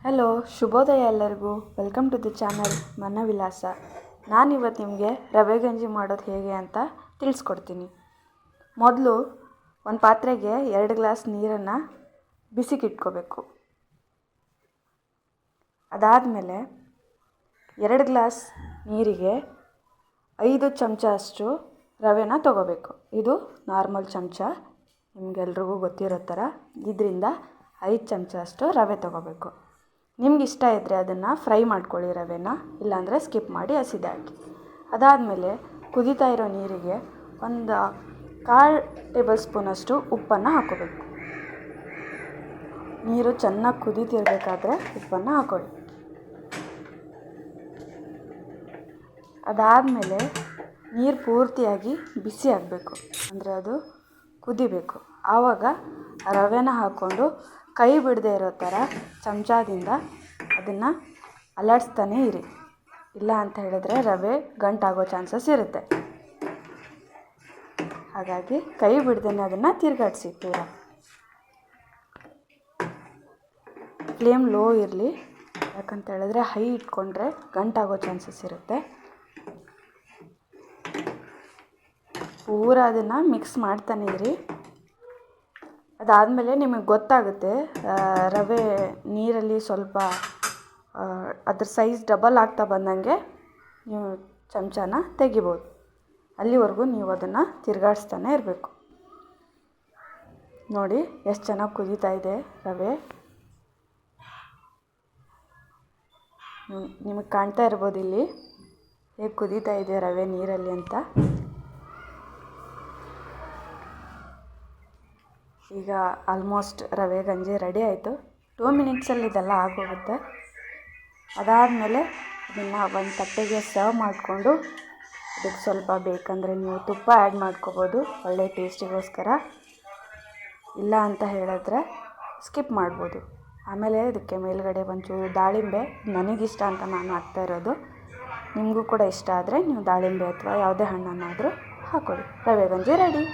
Hello, ಶುಭೋದಯ ಎಲ್ಲರಿಗೂ. Welcome to the channel Manavilasa. ನಾನಿವತ್ತು ನಿಮಗೆ ರವೆ ಗಂಜಿ ಮಾಡೋದು ಹೇಗೆ ಅಂತ ತಿಳಿಸ್ಕೊಡ್ತೀನಿ. ಮೊದಲು ಒಂದು ಪಾತ್ರೆಗೆ 2 ಗ್ಲಾಸ್ ನೀರನ್ನು ಬಿಸಿಗಿಟ್ಕೋಬೇಕು. ಅದಾದಮೇಲೆ 2 ಗ್ಲಾಸ್ ನೀರಿಗೆ 5 ಚಮಚ ಅಷ್ಟು ರವೆನ ತೊಗೋಬೇಕು. ಇದು ನಾರ್ಮಲ್ ಚಮಚ, ನಿಮಗೆಲ್ರಿಗೂ ಗೊತ್ತಿರೋ ಥರ. ಇದರಿಂದ 5 ಚಮಚ ಅಷ್ಟು ರವೆ ತೊಗೋಬೇಕು. ನಿಮ್ಗೆ ಇಷ್ಟ ಇದ್ದರೆ ಅದನ್ನು ಫ್ರೈ ಮಾಡ್ಕೊಳ್ಳಿ ರವೆನ, ಇಲ್ಲಾಂದರೆ ಸ್ಕಿಪ್ ಮಾಡಿ ಹಸಿದೆ ಹಾಕಿ. ಅದಾದಮೇಲೆ ಕುದೀತಾ ಇರೋ ನೀರಿಗೆ ಒಂದು 1/4 ಟೇಬಲ್ ಸ್ಪೂನಷ್ಟು ಉಪ್ಪನ್ನು ಹಾಕ್ಕೋಬೇಕು. ನೀರು ಚೆನ್ನಾಗಿ ಕುದೀತಿರ್ಬೇಕಾದ್ರೆ ಉಪ್ಪನ್ನು ಹಾಕ್ಕೊಳ್ಳಿ. ಅದಾದಮೇಲೆ ನೀರು ಪೂರ್ತಿಯಾಗಿ ಬಿಸಿ ಆಗಬೇಕು, ಅಂದರೆ ಅದು ಕುದಿಬೇಕು. ಆವಾಗ ರವೆನ ಹಾಕ್ಕೊಂಡು ಕೈ ಬಿಡದೆ ಇರೋ ಥರ ಚಮಚದಿಂದ ಅದನ್ನು ಅಲ್ಲಾಡಿಸ್ತಾನೇ ಇರಿ. ಇಲ್ಲ ಅಂತ ಹೇಳಿದ್ರೆ ರವೆ ಗಂಟಾಗೋ ಚಾನ್ಸಸ್ ಇರುತ್ತೆ. ಹಾಗಾಗಿ ಕೈ ಬಿಡ್ದೇ ಅದನ್ನು ತಿರುಗಾಡಿಸಿ ಪೂರ. ಫ್ಲೇಮ್ ಲೋ ಇರಲಿ, ಯಾಕಂತ ಹೇಳಿದ್ರೆ ಹೈ ಇಟ್ಕೊಂಡ್ರೆ ಗಂಟಾಗೋ ಚಾನ್ಸಸ್ ಇರುತ್ತೆ. ಪೂರ ಅದನ್ನು ಮಿಕ್ಸ್ ಮಾಡ್ತಾನೆ ಇರಿ. ಅದಾದಮೇಲೆ ನಿಮಗೆ ಗೊತ್ತಾಗುತ್ತೆ, ರವೆ ನೀರಲ್ಲಿ ಸ್ವಲ್ಪ ಅದ್ರ ಸೈಜ್ ಡಬಲ್ ಆಗ್ತಾ ಬಂದಂಗೆ ನೀವು ಚಮಚನ ತೆಗಿಬೋದು. ಅಲ್ಲಿವರೆಗೂ ನೀವು ಅದನ್ನು ತಿರುಗಾಡಿಸ್ತಾನೆ ಇರಬೇಕು. ನೋಡಿ ಎಷ್ಟು ಚೆನ್ನಾಗಿ ಕುದೀತಾ ಇದೆ ರವೆ. ನಿಮಗೆ ಕಾಣ್ತಾ ಇರ್ಬೋದು ಇಲ್ಲಿ ಹೇಗೆ ಕುದೀತಾ ಇದೆ ರವೆ ನೀರಲ್ಲಿ ಅಂತ. ಈಗ ಆಲ್ಮೋಸ್ಟ್ ರವೆ ಗಂಜಿ ರೆಡಿ ಆಯಿತು. 2 ಮಿನಿಟ್ಸಲ್ಲಿ ಇದೆಲ್ಲ ಆಗೋಗುತ್ತೆ. ಅದಾದಮೇಲೆ ಇದನ್ನು ಒಂದು ತಟ್ಟೆಗೆ ಸರ್ವ್ ಮಾಡಿಕೊಂಡು, ಇದಕ್ಕೆ ಸ್ವಲ್ಪ ಬೇಕಂದರೆ ನೀವು ತುಪ್ಪ ಆ್ಯಡ್ ಮಾಡ್ಕೋಬೋದು ಒಳ್ಳೆ ಟೇಸ್ಟಿಗೋಸ್ಕರ. ಇಲ್ಲ ಅಂತ ಹೇಳಿದ್ರೆ ಸ್ಕಿಪ್ ಮಾಡ್ಬೋದು. ಆಮೇಲೆ ಇದಕ್ಕೆ ಮೇಲ್ಗಡೆ ಒಂಚೂರು ದಾಳಿಂಬೆ, ನನಗಿಷ್ಟ ಅಂತ ನಾನು ಹಾಕ್ತಾ ಇರೋದು. ನಿಮಗೂ ಕೂಡ ಇಷ್ಟ ಆದರೆ ನೀವು ದಾಳಿಂಬೆ ಅಥವಾ ಯಾವುದೇ ಹಣ್ಣನ್ನಾದರೂ ಹಾಕ್ಕೊಳ್ಳಿ. ರವೆ ಗಂಜಿ ರೆಡಿ.